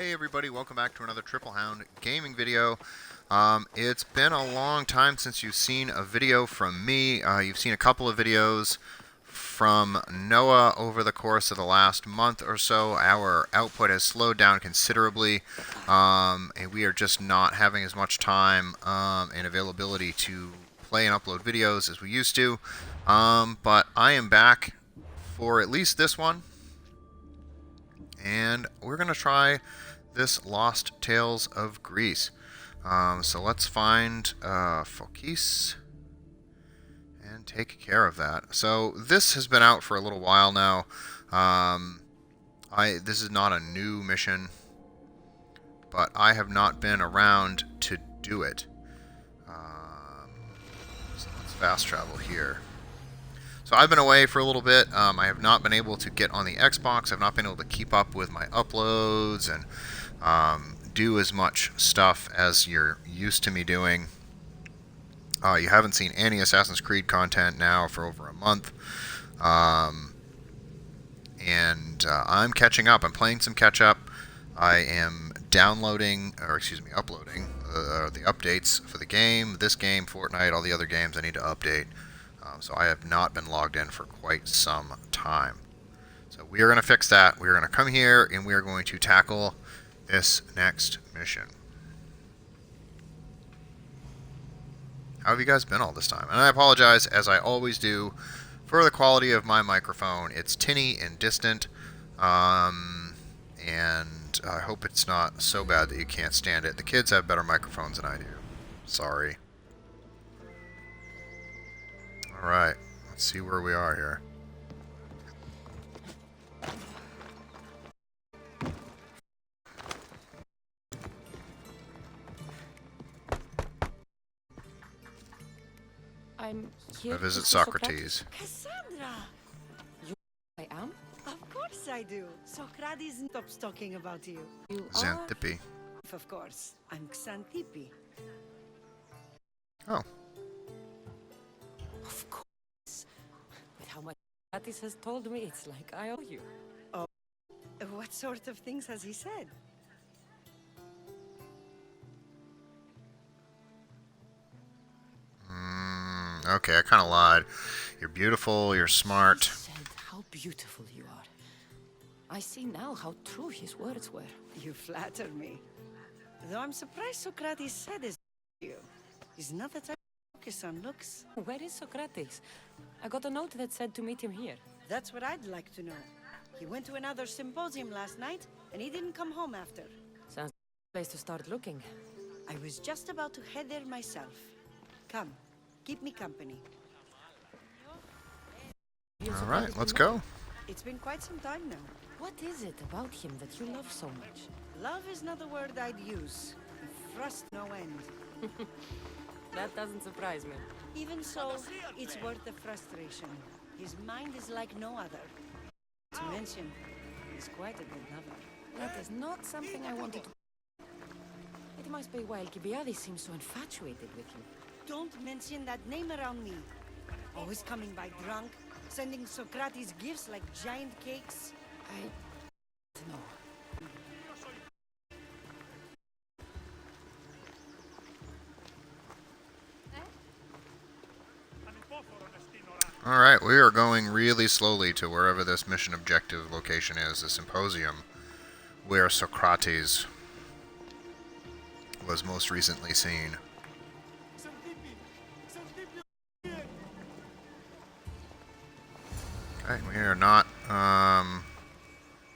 Hey everybody, welcome back to another Triple Hound gaming video. It's been a long time since you've seen a video from me. You've seen a couple of videos from Noah over the course of the last month or so. Our output has slowed down considerably, and we are just not having as much time and availability to play and upload videos as we used to. But I am back for at least this one. And we're going to try this Lost Tales of Greece. So let's find Phokis and take care of that. So this has been out for a little while now. This is not a new mission, but I have not been around to do it. So let's fast travel here. So I've been away for a little bit. I have not been able to get on the Xbox. I've not been able to keep up with my uploads and do as much stuff as you're used to me doing. You haven't seen any Assassin's Creed content now for over a month. And I'm catching up. I'm playing some catch up. I am uploading the updates for the game, this game, Fortnite, all the other games I need to update. So I have not been logged in for quite some time. So we are going to fix that. We are going to come here and we are going to tackle this next mission. How have you guys been all this time? And I apologize, as I always do, for the quality of my microphone. It's tinny and distant, and I hope it's not so bad that you can't stand it. The kids have better microphones than I do. Sorry. Alright, let's see where we are here. I'm here I visit to see Sokrates. Cassandra! You I am? Of course I do. Sokrates stops talking about you. You are? Xanthippe. Of course. I'm Xanthippe. Oh. Of course. With how much Sokrates has told me, it's like I owe you. What sort of things has he said? Okay, I kind of lied. You're beautiful, you're smart. He said how beautiful you are. I see now how true his words were. You flatter me. Though I'm surprised Sokrates said this to you. He's not the type to focus on looks. Where is Sokrates? I got a note that said to meet him here. That's what I'd like to know. He went to another symposium last night, and he didn't come home after. Sounds like a place to start looking. I was just about to head there myself. Come, keep me company. Alright, let's go. It's been quite some time now. What is it about him that you love so much? Love is not the word I'd use. Frust no end. That doesn't surprise me. Even so, it's worth the frustration. His mind is like no other. To mention, he's quite a good lover. That is not something I wanted to... It must be why Alcibiades seems so infatuated with you. Don't mention that name around me. Always coming by drunk, sending Socrates gifts like giant cakes. I... no. Alright, we are going really slowly to wherever this mission objective location is, the symposium, where Sokrates was most recently seen. Okay, we are not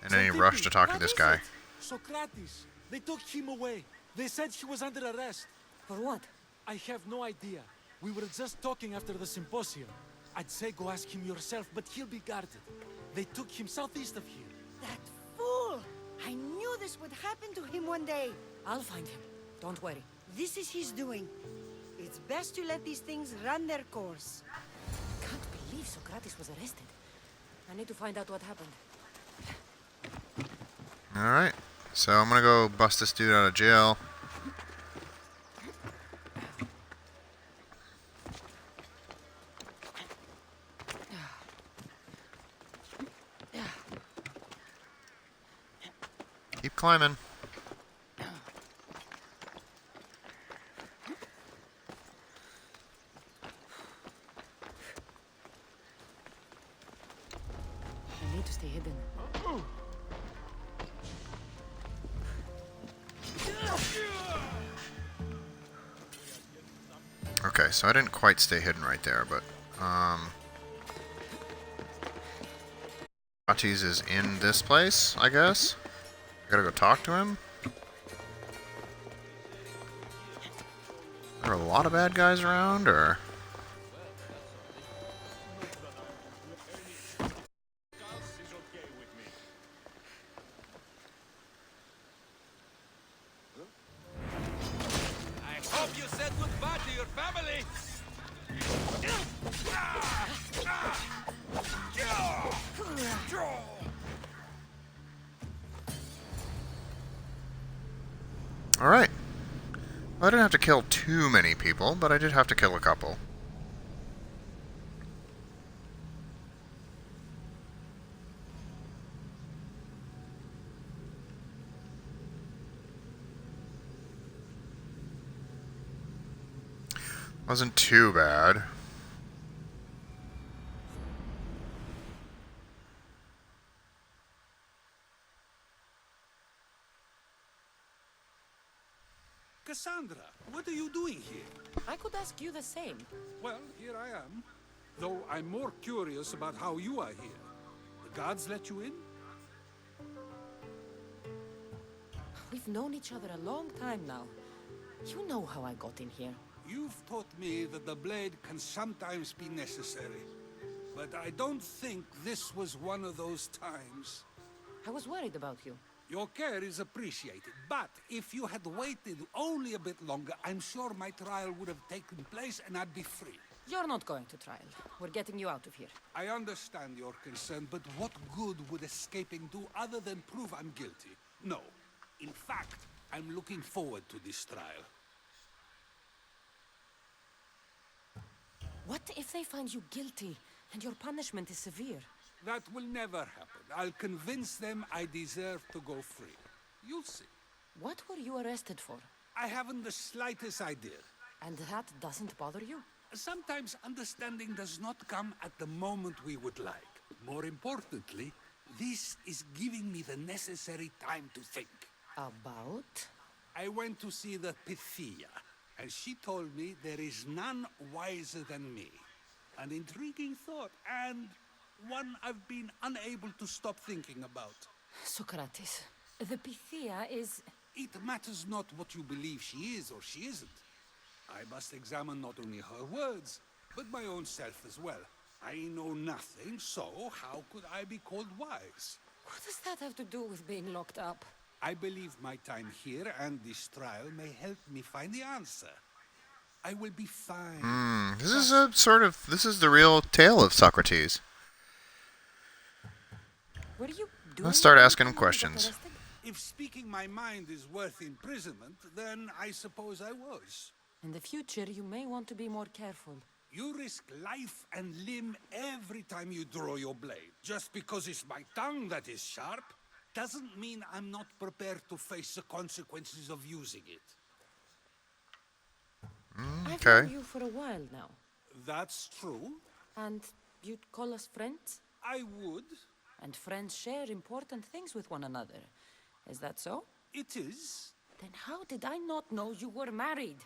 in any rush to talk to this guy. Sokrates. They took him away. They said he was under arrest. For what? I have no idea. We were just talking after the symposium. I'd say go ask him yourself, but he'll be guarded. They took him southeast of here. That fool! I knew this would happen to him one day. I'll find him. Don't worry. This is his doing. It's best to let these things run their course. I can't believe Sokrates was arrested. I need to find out what happened. Alright, so I'm gonna go bust this dude out of jail. Keep climbing. Okay, so I didn't quite stay hidden right there, but Sokrates is in this place, I guess. I gotta go talk to him. Are there a lot of bad guys around, or? I hope you said goodbye to your family. Alright. I didn't have to kill too many people, but I did have to kill a couple. Wasn't too bad. Cassandra, what are you doing here? I could ask you the same. Well, here I am. Though I'm more curious about how you are here. The gods let you in? We've known each other a long time now. You know how I got in here. You've taught me that the blade can sometimes be necessary. But I don't think this was one of those times. I was worried about you. Your care is appreciated, but if you had waited only a bit longer, I'm sure my trial would have taken place and I'd be free. You're not going to trial. We're getting you out of here. I understand your concern, but what good would escaping do other than prove I'm guilty? No. In fact, I'm looking forward to this trial. What if they find you guilty and your punishment is severe? That will never happen. I'll convince them I deserve to go free. You'll see. What were you arrested for? I haven't the slightest idea. And that doesn't bother you? Sometimes understanding does not come at the moment we would like. More importantly, this is giving me the necessary time to think. About? I went to see the Pythia, and she told me there is none wiser than me. An intriguing thought, and one I've been unable to stop thinking about. Sokrates, the Pythia is... It matters not what you believe she is or she isn't. I must examine not only her words, but my own self as well. I know nothing, so how could I be called wise? What does that have to do with being locked up? I believe my time here and this trial may help me find the answer. I will be fine. This is the real tale of Sokrates. Were you doing... Let's start asking him anything when you got questions. arrested? If speaking my mind is worth imprisonment, then I suppose I was. In the future, you may want to be more careful. You risk life and limb every time you draw your blade. Just because it's my tongue that is sharp, doesn't mean I'm not prepared to face the consequences of using it. I've Okay. known you for a while now. That's true. And you'd call us friends? I would. And friends share important things with one another. Is that so? It is. Then how did I not know you were married?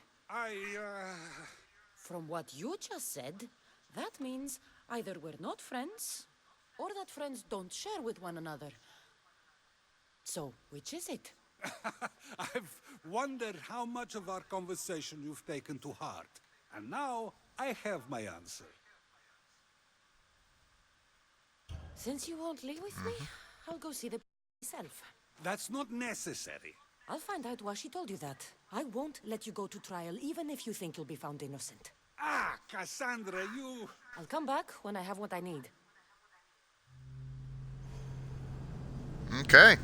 From what you just said, that means either we're not friends, or that friends don't share with one another. So, which is it? I've wondered how much of our conversation you've taken to heart. And now, I have my answer. Since you won't leave with me, I'll go see the myself. That's not necessary. I'll find out why she told you that. I won't let you go to trial, even if you think you'll be found innocent. Ah, Cassandra, you... I'll come back when I have what I need. Okay.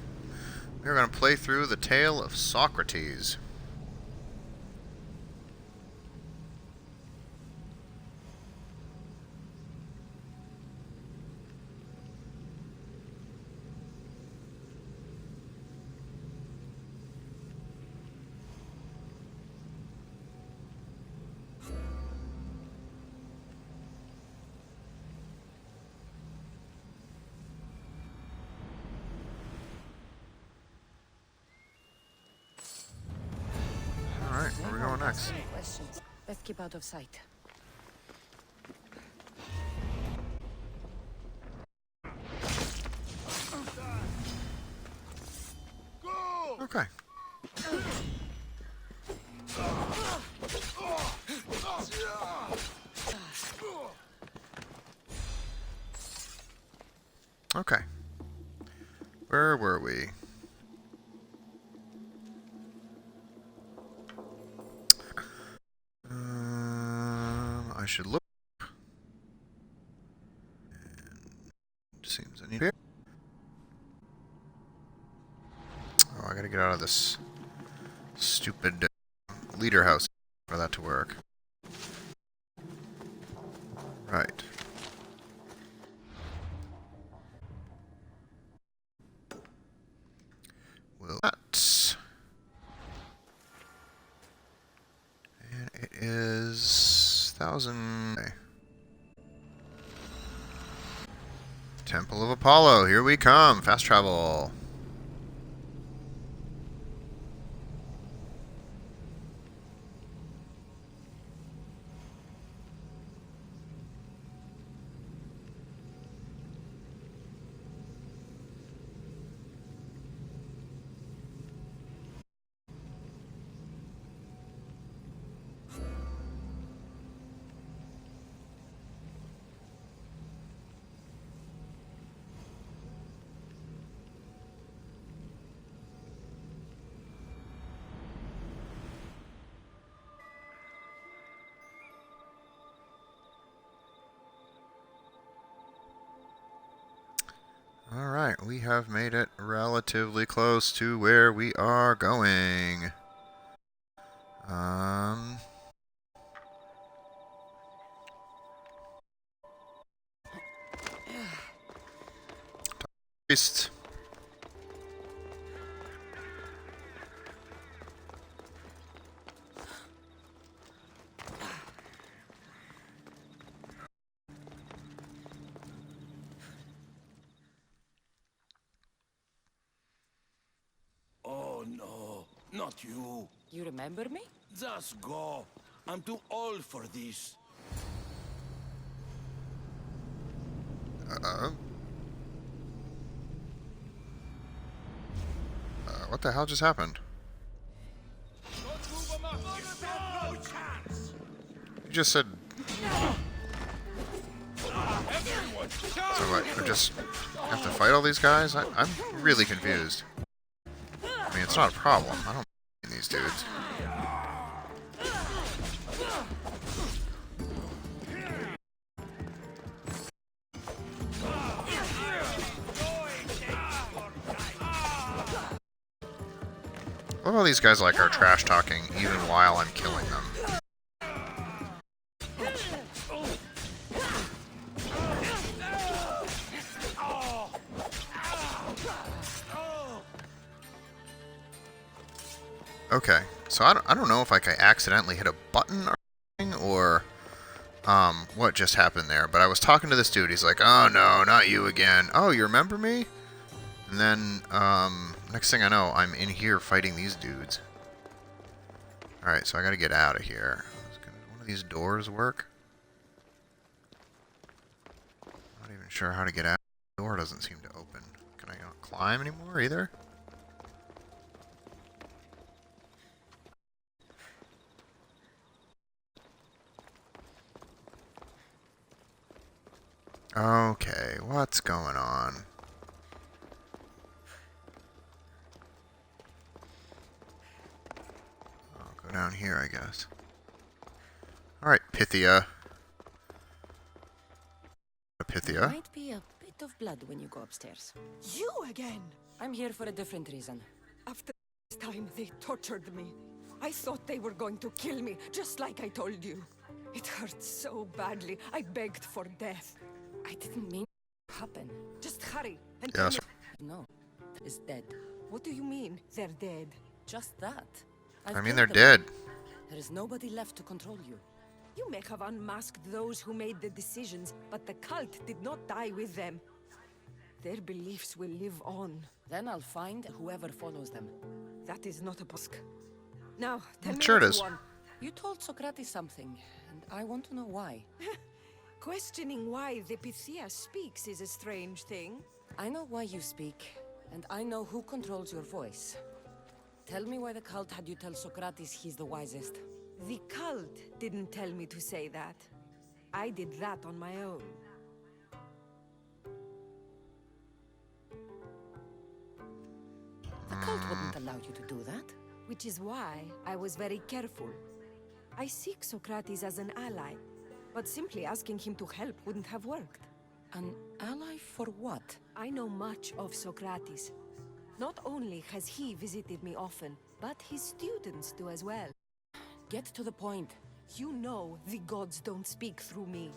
We're going to play through the tale of Sokrates. relax. Any questions? Best keep out of sight. Okay. Okay. Where were we? I should look. And seems I need. Oh, I gotta get out of this stupid leader house for that to work. Right. Will that. And it is 1,000. Temple of Apollo, here we come. Fast travel. Alright, we have made it relatively close to where we are going. Priest. Oh no, not you. You remember me? Just go. I'm too old for this. What the hell just happened? You just said... So what, I just have to fight all these guys? I'm really confused. I mean, it's not a problem. I don't these dudes. I love how these guys like are trash talking even while I'm killing them. Okay, so I don't know if like I accidentally hit a button or something, or what just happened there, but I was talking to this dude. He's like, "Oh no, not you again. Oh, you remember me?" And then next thing I know, I'm in here fighting these dudes. All right, so I got to get out of here. Does one of these doors work? Not even sure how to get out. The door doesn't seem to open. Can I not climb anymore either? Okay, what's going on? I'll go down here, I guess. Alright, Pythia. Pythia. Might be a bit of blood when you go upstairs. You again! I'm here for a different reason. After this time, they tortured me. I thought they were going to kill me, just like I told you. It hurt so badly, I begged for death. I didn't mean it to happen. Just hurry and Yeah, tell me. No, is dead. What do you mean, they're dead? Just that. I I've mean, killed they're them. dead. There is nobody left to control you. You may have unmasked those who made the decisions, but the cult did not die with them. Their beliefs will live on. Then I'll find whoever follows them. That is not a task. Now, tell me Sure what it you is. want. You told Sokrates something, and I want to know why. Questioning why the Pythia speaks is a strange thing. I know why you speak, and I know who controls your voice. Tell me why the cult had you tell Sokrates he's the wisest. The cult didn't tell me to say that. I did that on my own. The cult wouldn't allow you to do that. Which is why I was very careful. I seek Sokrates as an ally, but simply asking him to help wouldn't have worked. An ally for what? I know much of Sokrates. Not only has he visited me often, but his students do as well. Get to the point. You know the gods don't speak through me.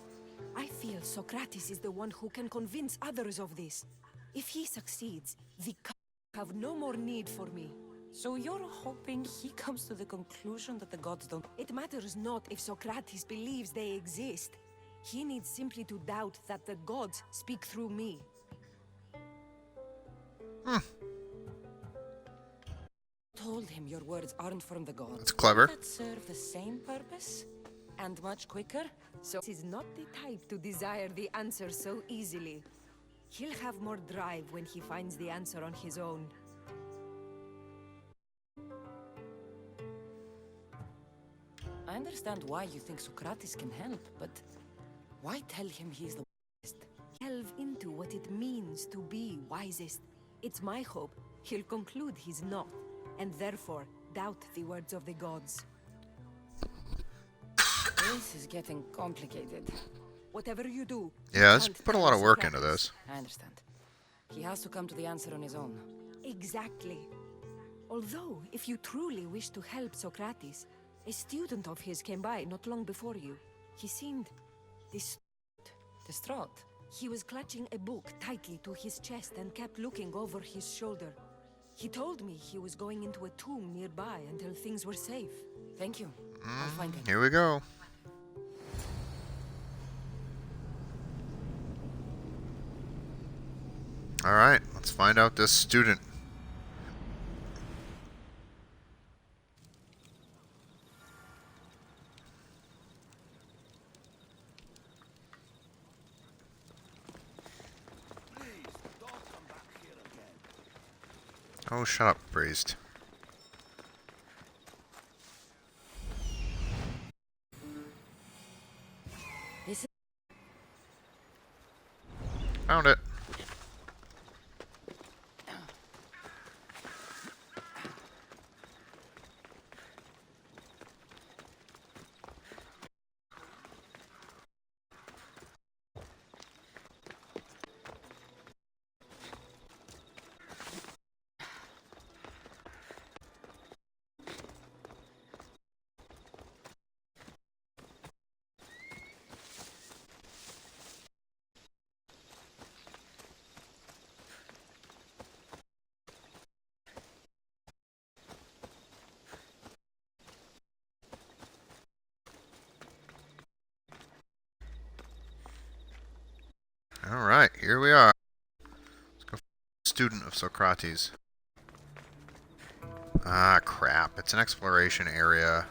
I feel Sokrates is the one who can convince others of this. If he succeeds, the cult have no more need for me. So you're hoping he comes to the conclusion that the gods don't... It matters not if Sokrates believes they exist. He needs simply to doubt that the gods speak through me. Told him your words aren't from the gods. That's clever. That serve the same purpose? And much quicker? So he's not the type to desire the answer so easily. He'll have more drive when he finds the answer on his own. I understand why you think Sokrates can help, but why tell him he's the wisest? Delve into what it means to be wisest. It's my hope he'll conclude he's not, and therefore doubt the words of the gods. This is getting complicated. Whatever you do... Yeah, you let's can't put a tell lot of work into Sokrates. this. I understand. He has to come to the answer on his own. Exactly. Although, if you truly wish to help Sokrates, a student of his came by not long before you. He seemed Distraught. He was clutching a book tightly to his chest and kept looking over his shoulder. He told me he was going into a tomb nearby until things were safe. Thank you. I'll find him. Here we go. Alright, let's find out this student. Please, don't come back here again. Oh, shut up, priest. This is... Found it. Alright, here we are. Let's go student of Socrates. Ah, crap. It's an exploration area.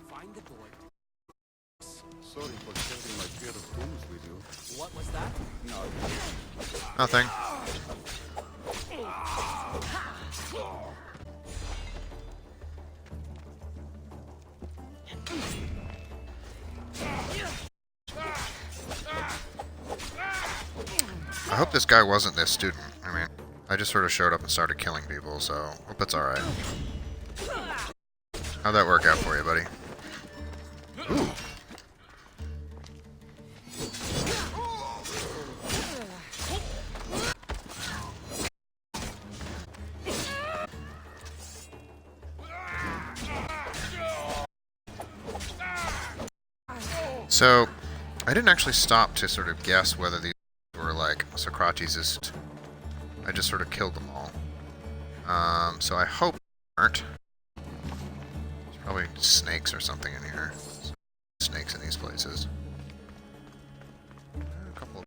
Find the boy. Sorry for sharing my fear of tombs with you. What was that? Nothing. I hope this guy wasn't this student. I mean, I just sort of showed up and started killing people, so hope it's alright. How'd that work out for you, buddy? Ooh. So, I didn't actually stop to sort of guess whether these were like Socrates'. I just sort of killed them all. So I hope they aren't. There's probably snakes or something in here. Snakes in these places. A couple of...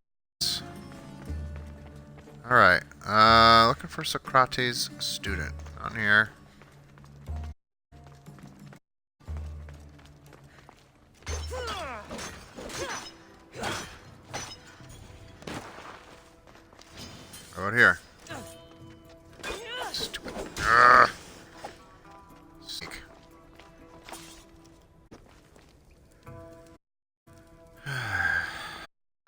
Alright, looking for Socrates' student. Not here. Stupid. Ugh. Sneak.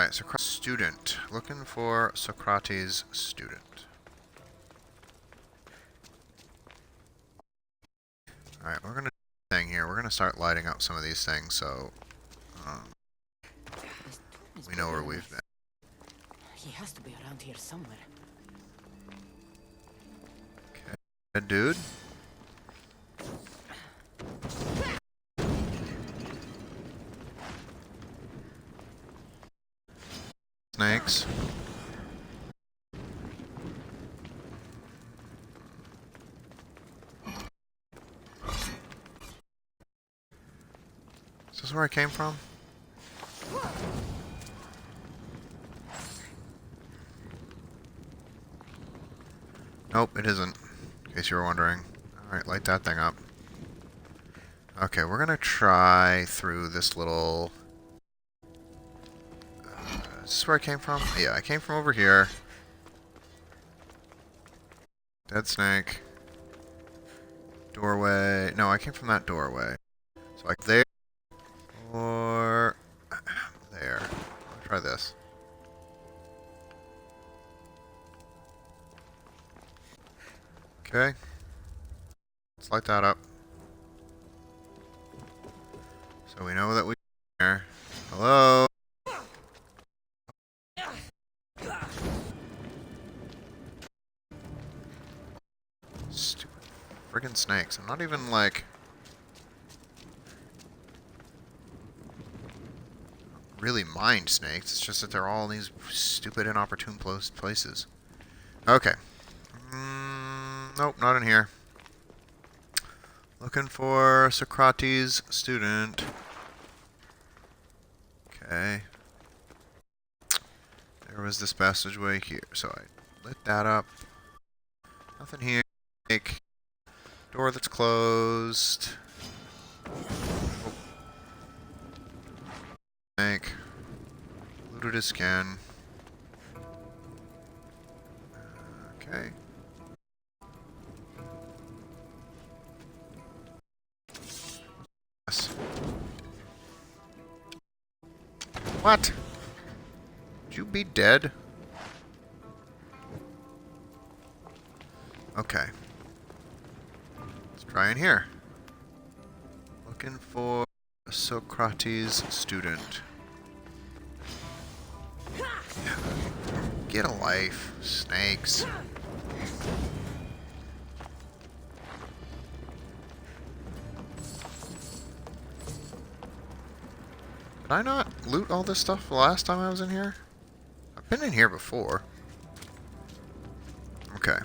Alright, Socrates student. Looking for Socrates student. Alright, we're gonna do a thing here. We're gonna start lighting up some of these things so This tomb is we know bigger where than we've I been. He has to be around here somewhere. Good dude. Snakes. Is this where I came from? Nope, it isn't. In case you were wondering. Alright, light that thing up. Okay, we're gonna try through this little... is this where I came from? Yeah, I came from over here. Dead snake. Doorway. No, I came from that doorway. So like there. Or... there. I'll try this. Okay. Let's light that up. So we know that we're here. Hello? Stupid friggin' snakes. I'm not even like... really mind snakes. It's just that they're all in these stupid, inopportune places. Okay. Nope, not in here. Looking for Socrates student. Okay. There was this passageway here, so I lit that up. Nothing here. Door that's closed. Oh. Snake. Looted his skin. Okay. Yes. What? Would you be dead? Okay. Let's try in here. Looking for a Socrates student. Get a life, snakes. Did I not loot all this stuff the last time I was in here? I've been in here before. Okay.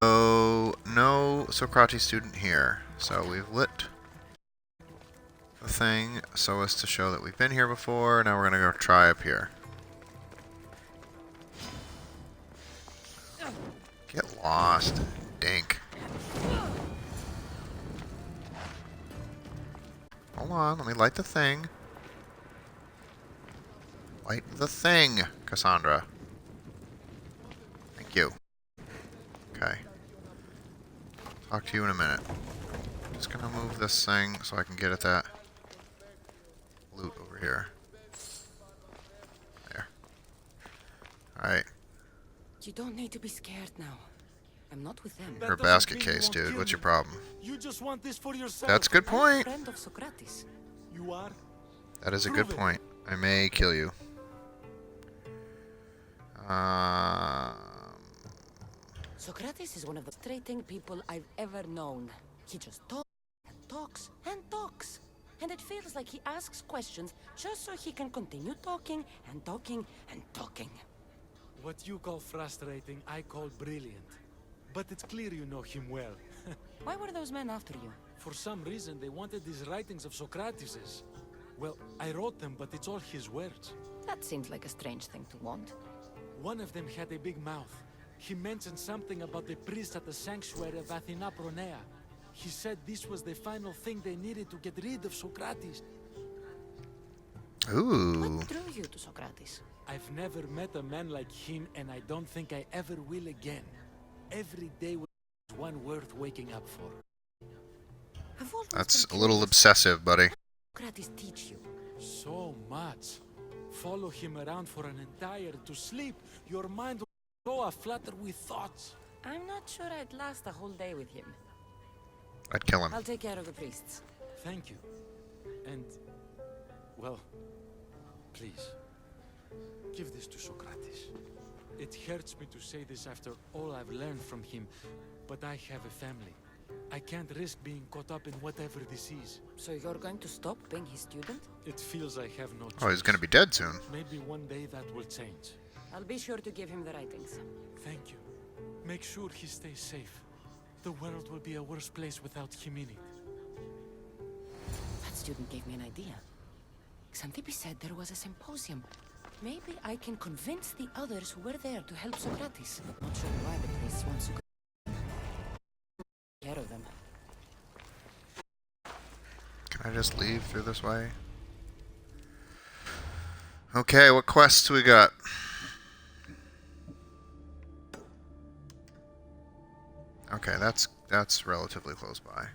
So, no Socrates student here. So we've lit the thing so as to show that we've been here before. Now we're going to go try up here. Get lost, dink. Hold on, let me light the thing. Light the thing, Cassandra. Thank you. Okay. Talk to you in a minute. Just gonna move this thing so I can get at that loot over here. There. Alright. You don't need to be scared now. I'm not with them. Her basket case, dude. What's your problem? You just want this for yourself. That's a good I'm a point. friend of Socrates. You are? That is a Prove good it. point. I may kill you. Socrates is one of the frustrating people I've ever known. He just talks and talks and talks. And it feels like he asks questions just so he can continue talking and talking and talking. What you call frustrating, I call brilliant. But it's clear you know him well. Why were those men after you? For some reason, they wanted these writings of Socrates's. Well, I wrote them, but it's all his words. That seems like a strange thing to want. One of them had a big mouth. He mentioned something about the priest at the sanctuary of Athena Pronea. He said this was the final thing they needed to get rid of Socrates. Ooh. What drew you to Sokrates? I've never met a man like him, and I don't think I ever will again. Every day was one worth waking up for. I've always That's been a little curious. obsessive, buddy. Sokrates teach you? So much. Follow him around for an entire to sleep. Your mind will go aflutter with thoughts. I'm not sure I'd last a whole day with him. I'd kill him. I'll take care of the priests. Thank you. And, well, please, give this to Sokrates. It hurts me to say this after all I've learned from him, but I have a family. I can't risk being caught up in whatever this is. So you're going to stop being his student? It feels I have no choice. Oh, he's gonna be dead soon. Maybe one day that will change. I'll be sure to give him the writings. Thank you. Make sure he stays safe. The world will be a worse place without him in it. That student gave me an idea. Xanthippe said there was a symposium. Maybe I can convince the others who were there to help Sokrates. Not sure why the priests want to take care of them. Can I just leave through this way? Okay, what quests we got? Okay, that's relatively close by.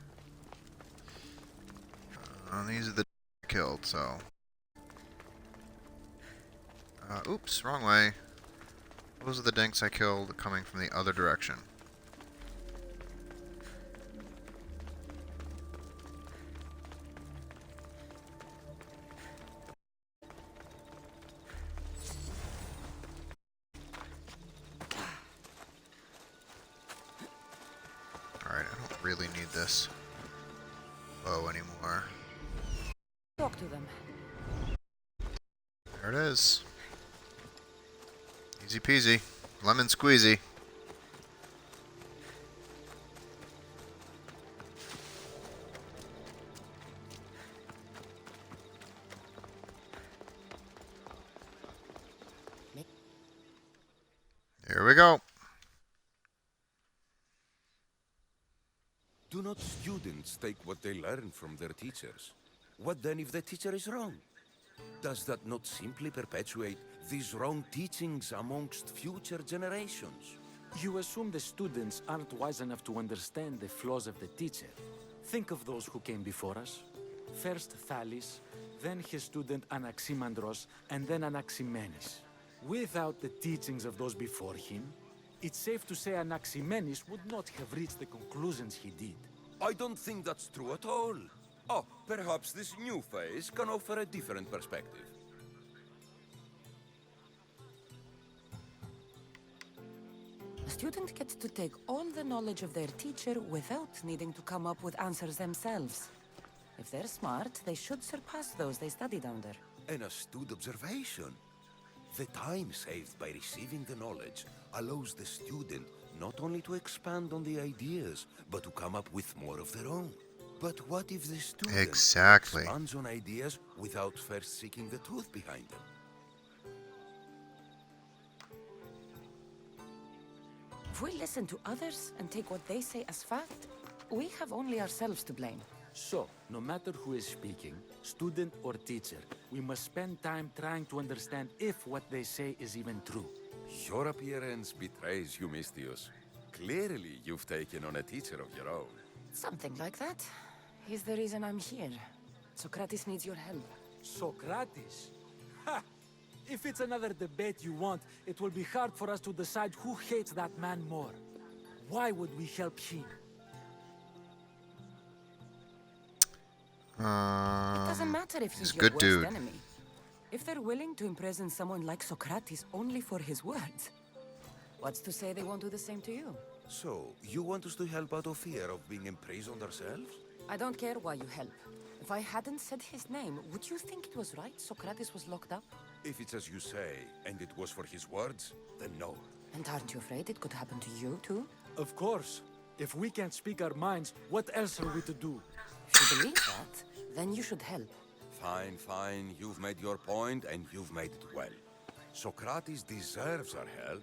These are the killed, so. Oops, wrong way. Those are the dinks I killed coming from the other direction. Alright, I don't really need this bow anymore. Talk to them. There it is. Easy peasy. Lemon squeezy. Here we go. Do not students take what they learn from their teachers? What then if the teacher is wrong? Does that not simply perpetuate these wrong teachings amongst future generations? You assume the students aren't wise enough to understand the flaws of the teacher. Think of those who came before us. First Thales, then his student Anaximandros, and then Anaximenes. Without the teachings of those before him, it's safe to say Anaximenes would not have reached the conclusions he did. I don't think that's true at all. Oh, perhaps this new phase can offer a different perspective. A student gets to take all the knowledge of their teacher without needing to come up with answers themselves. If they're smart, they should surpass those they studied under. An astute observation. The time saved by receiving the knowledge allows the student not only to expand on the ideas, but to come up with more of their own. But what if the student Exactly. expands on ideas without first seeking the truth behind them? If we listen to others and take what they say as fact, we have only ourselves to blame. So, no matter who is speaking, student or teacher, we must spend time trying to understand if what they say is even true. Your appearance betrays you, Mystius. Clearly, you've taken on a teacher of your own. Something like that. He's the reason I'm here. Sokrates needs your help. Sokrates? Ha! If it's another debate you want, it will be hard for us to decide who hates that man more. Why would we help him? It doesn't matter if he's he's a your good worst dude. enemy. If they're willing to imprison someone like Sokrates only for his words, what's to say they won't do the same to you? So, you want us to help out of fear of being imprisoned ourselves? I don't care why you help. If I hadn't said his name, would you think it was right Sokrates was locked up? If it's as you say, and it was for his words, then no. And aren't you afraid it could happen to you too? Of course. If we can't speak our minds, what else are we to do? If you believe that, then you should help. Fine, fine. You've made your point, and you've made it well. Sokrates deserves our help,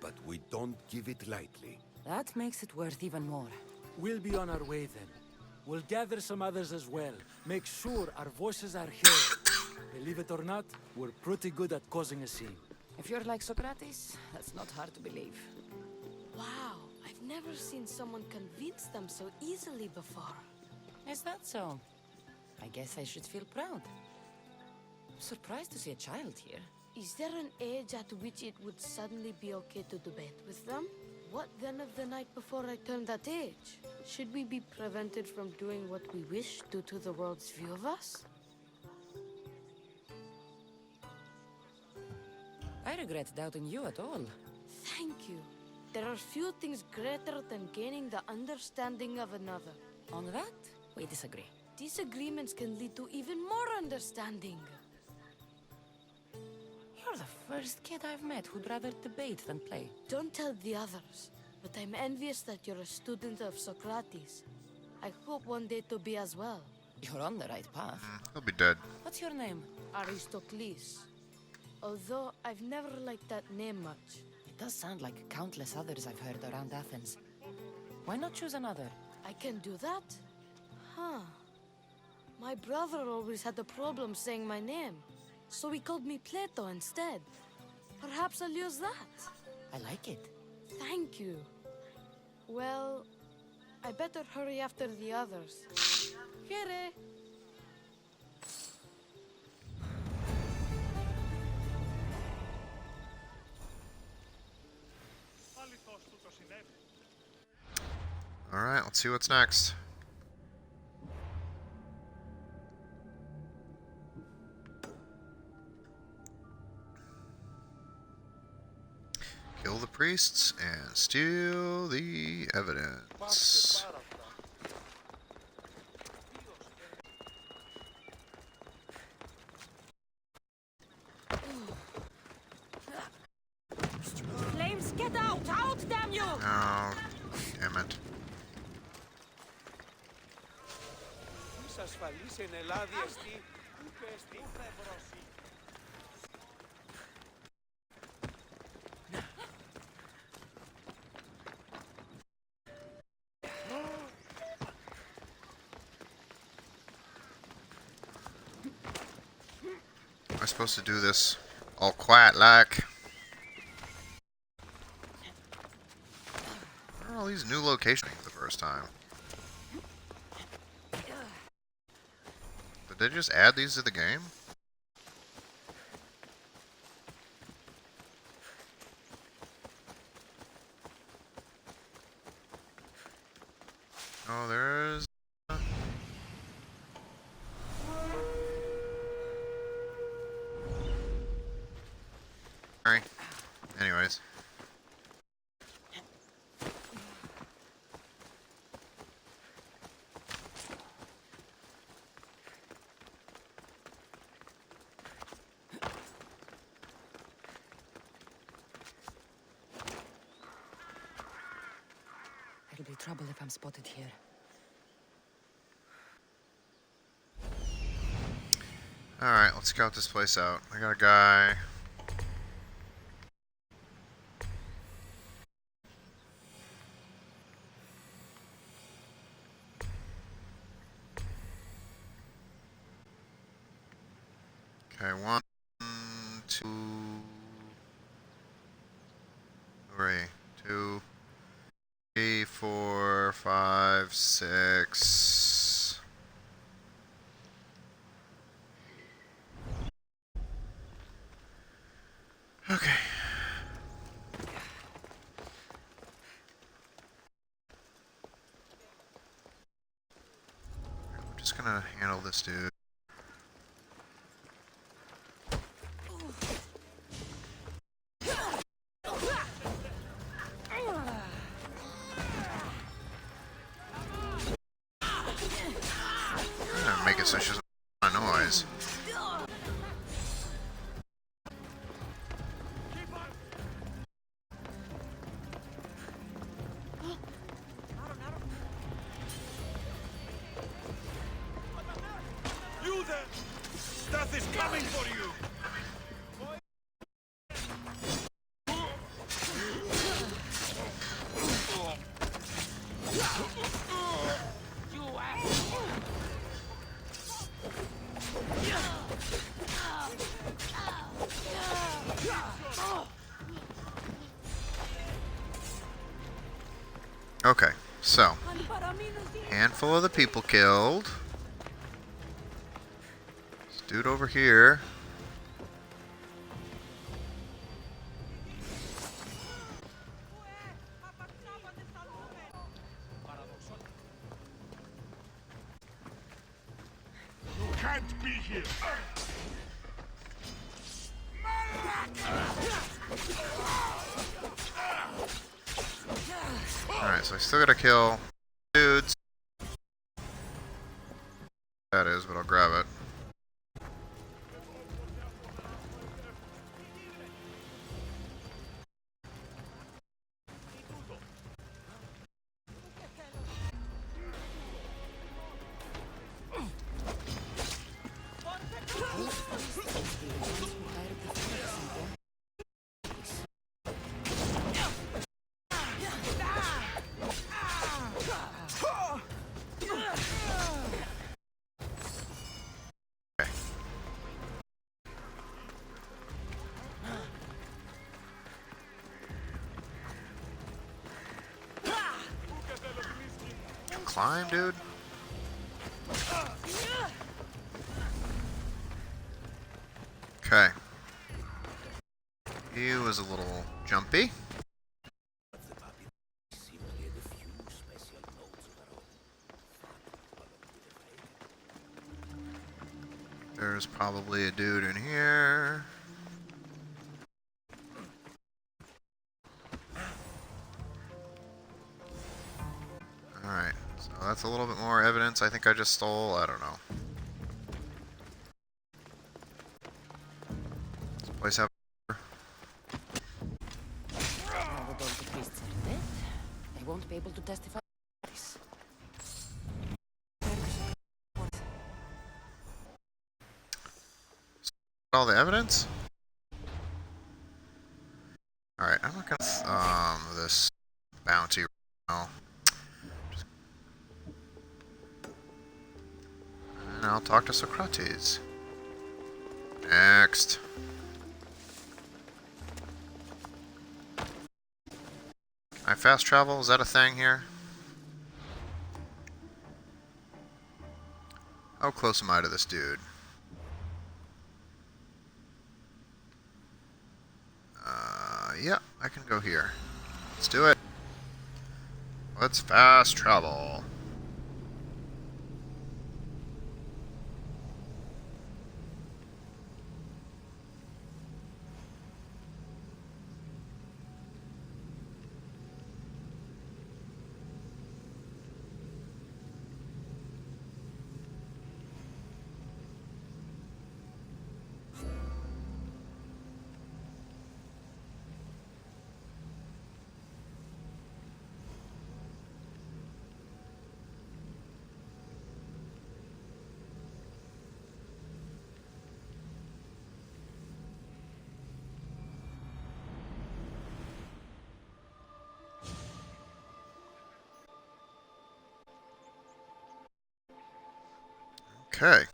but we don't give it lightly. That makes it worth even more. We'll be on our way then. We'll gather some others as well. Make sure our voices are heard. Believe it or not, we're pretty good at causing a scene. If you're like Sokrates, that's not hard to believe. Wow, I've never seen someone convince them so easily before. Is that so? I guess I should feel proud. I'm surprised to see a child here. Is there an age at which it would suddenly be okay to debate with them? What then of the night before I turned that age? Should we be prevented from doing what we wish due to the world's view of us? I regret doubting you at all. Thank you. There are few things greater than gaining the understanding of another. On that, we disagree. Disagreements can lead to even more understanding. You're the first kid I've met who'd rather debate than play. Don't tell the others, but I'm envious that you're a student of Sokrates. I hope one day to be as well. You're on the right path. He'll be dead. What's your name? Aristocles. Although I've never liked that name much. It does sound like countless others I've heard around Athens. Why not choose another? I can do that? Huh. My brother always had a problem saying my name, so he called me Plato instead. Perhaps I'll use that. I like it. Thank you. Well, I better hurry after the others. Here. Alright, let's see what's next. Kill the priests and steal the evidence. Flames, get out! Out, damn you! Oh, damn it. Am I supposed to do this all quiet like? Where are all these new locations for the first time? Did they just add these to the game? Oh, there's... Sorry. Anyways. There'll be trouble if I'm spotted here. Alright, let's scout this place out. I got a guy. Okay, 1, 2, 3, 2, 3, 4, 5, 6. Okay. I'm just gonna handle this dude. Make it so she doesn't make a noise. You there! Death is coming for you! Okay, so handful of the people killed. This dude over here. Can't be here. Alright, so I still gotta kill dudes. That is, but I'll grab it. Okay. Climb, dude. Okay. He was a little jumpy. There's probably a dude in here. Alright, so that's a little bit more evidence I think I just stole. I don't know. Does this place have... Now that all the priests are dead, they won't be able to testify. all the evidence? Alright, I'm not gonna this bounty right now. And I'll talk to Sokrates. Next. Can I fast travel? Is that a thing here? How close am I to this dude? Yeah, I can go here. Let's do it. Let's fast travel. Okay.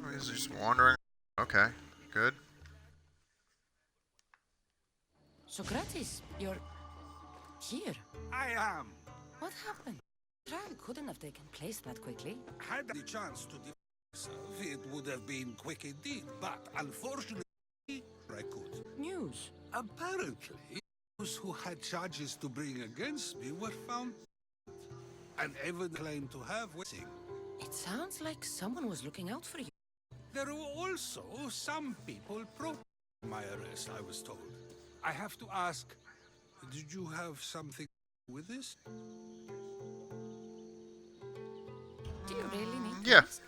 Oh, he's just wandering. Okay, good. Sokrates, you're here. I am. What happened? The trial couldn't have taken place that quickly. Had the chance to defend myself, it would have been quick indeed, but unfortunately, I could. News. Apparently, those who had charges to bring against me were found, and evidence claimed to have witnessing. It sounds like someone was looking out for you. There were also some people pro my arrest, I was told. I have to ask, did you have something to do with this? Do you really need Yeah. to ask?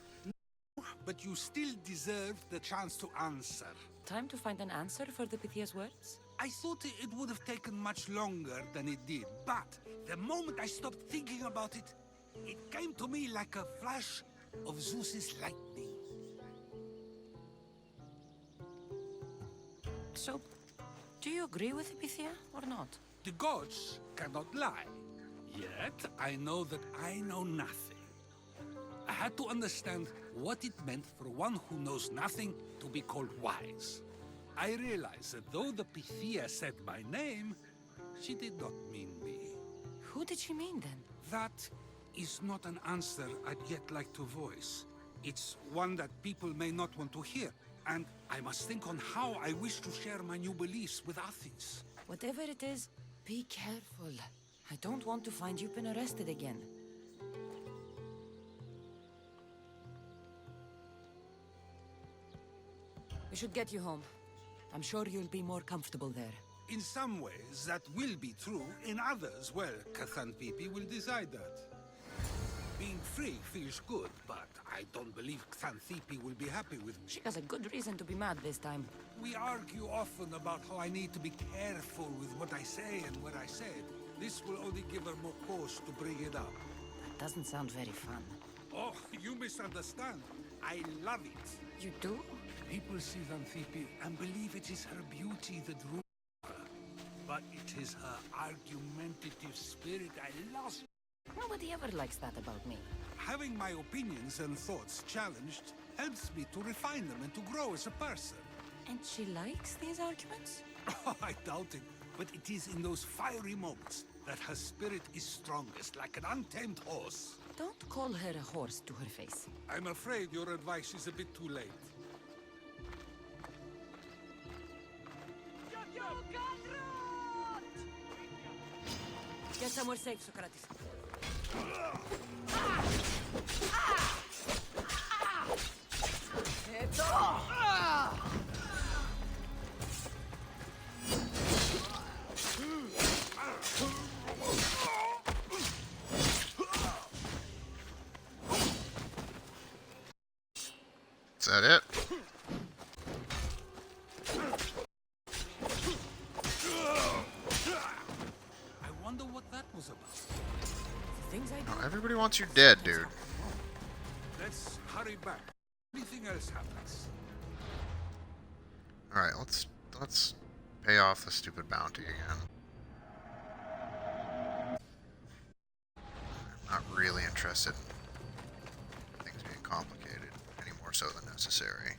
but you still deserve the chance to answer. Time to find an answer for the Pythia's words? I thought it would have taken much longer than it did, but the moment I stopped thinking about it, it came to me like a flash of Zeus's lightning. So, do you agree with the Pythia or not? The gods cannot lie. Yet, I know that I know nothing. I had to understand what it meant for one who knows nothing to be called wise. I realized that though the Pythia said my name, she did not mean me. Who did she mean then? That is not an answer I'd yet like to voice. It's one that people may not want to hear, and I must think on how I wish to share my new beliefs with Athens. Whatever it is, be careful. I don't want to find you've been arrested again. We should get you home. I'm sure you'll be more comfortable there. In some ways, that will be true. In others, well, Xanthippe will decide that. Being free feels good, but I don't believe Xanthippe will be happy with me. She has a good reason to be mad this time. We argue often about how I need to be careful with what I say and what I said. This will only give her more cause to bring it up. That doesn't sound very fun. Oh, you misunderstand. I love it. You do? People see Xanthippe and believe it is her beauty that rules her. But it is her argumentative spirit I lost. Nobody ever likes that about me. Having my opinions and thoughts challenged helps me to refine them and to grow as a person. And she likes these arguments? I doubt it, but it is in those fiery moments that her spirit is strongest, like an untamed horse. Don't call her a horse to her face. I'm afraid your advice is a bit too late. Get somewhere safe, Sokrates. Is that it? I wonder what that was about. Things I do. Oh, everybody wants you dead, dude. Let's hurry back. Anything else happens. All right, let's pay off the stupid bounty again. I'm not really interested in things being complicated any more so than necessary.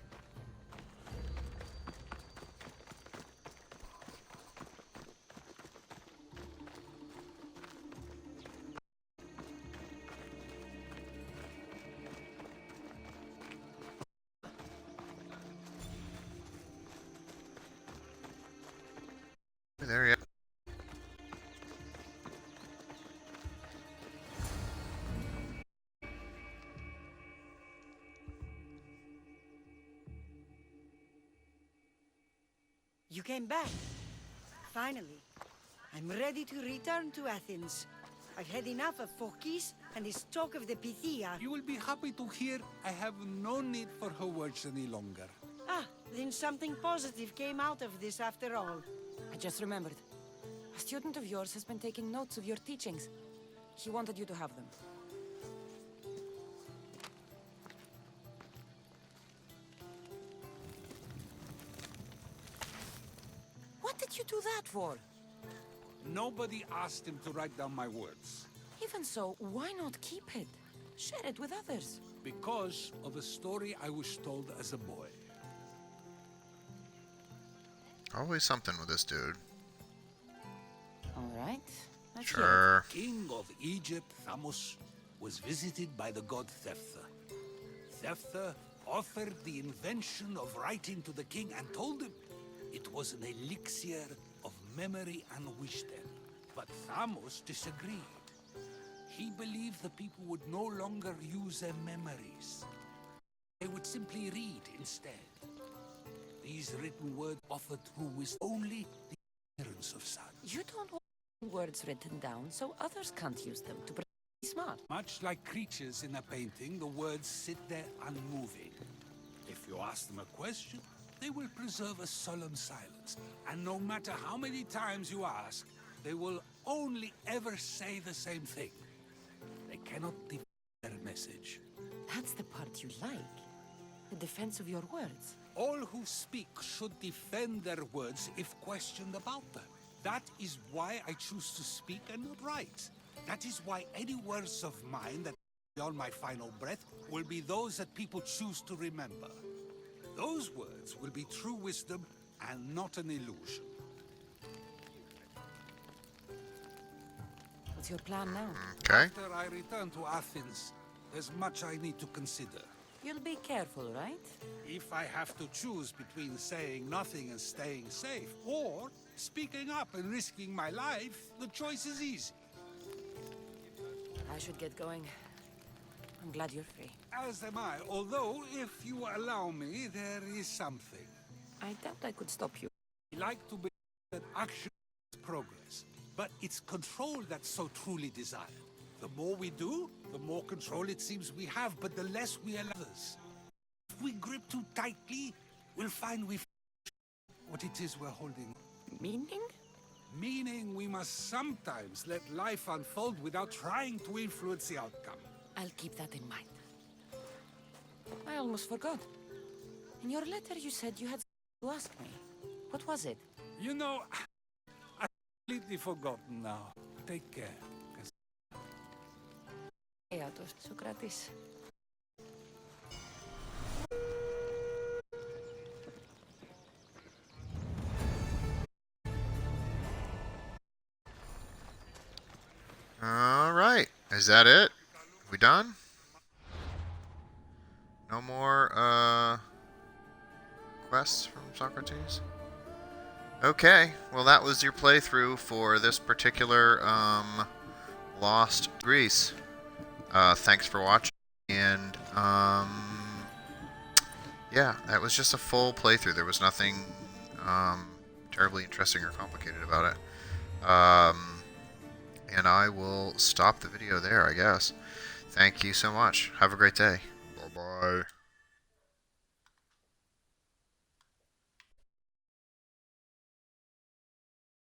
There yet? You came back. Finally. I'm ready to return to Athens. I've had enough of Phokis and his talk of the Pythia. You will be happy to hear I have no need for her words any longer. Ah, then something positive came out of this after all. I just remembered. A student of yours has been taking notes of your teachings. He wanted you to have them. What did you do that for? Nobody asked him to write down my words. Even so, why not keep it? Share it with others. Because of a story I was told as a boy. Always something with this dude. All right. Let's hear Sure. King of Egypt, Thamos, was visited by the god Thephtha. Thephtha offered the invention of writing to the king and told him it was an elixir of memory and wisdom. But Thamos disagreed. He believed the people would no longer use their memories. They would simply read instead. These written words offer true wisdom only the appearance of such. You don't want words written down so others can't use them to be smart. Much like creatures in a painting, the words sit there unmoving. If you ask them a question, they will preserve a solemn silence. And no matter how many times you ask, they will only ever say the same thing. They cannot defend their message. That's the part you like. The defense of your words. All who speak should defend their words if questioned about them. That is why I choose to speak and not write. That is why any words of mine that beyond my final breath will be those that people choose to remember. Those words will be true wisdom and not an illusion. What's your plan now? Okay. After I return to Athens, there's much I need to consider. You'll be careful, right? If I have to choose between saying nothing and staying safe, or speaking up and risking my life, the choice is easy. I should get going. I'm glad you're free. As am I, although, if you allow me, there is something. I doubt I could stop you. I like to believe that action is progress, but it's control that's so truly desired. The more we do, the more control it seems we have, but the less we allow others. If we grip too tightly, we'll find we what it is we're holding. Meaning? Meaning we must sometimes let life unfold without trying to influence the outcome. I'll keep that in mind. I almost forgot. In your letter you said you had to ask me. What was it? You know, I've completely forgotten now. Take care. Sokrates. Alright. Is that it? We done? No more, quests from Sokrates? Okay. Well, that was your playthrough for this particular, Lost Greece. Thanks for watching, and, yeah, that was just a full playthrough. There was nothing, terribly interesting or complicated about it. And I will stop the video there, I guess. Thank you so much. Have a great day. Bye-bye.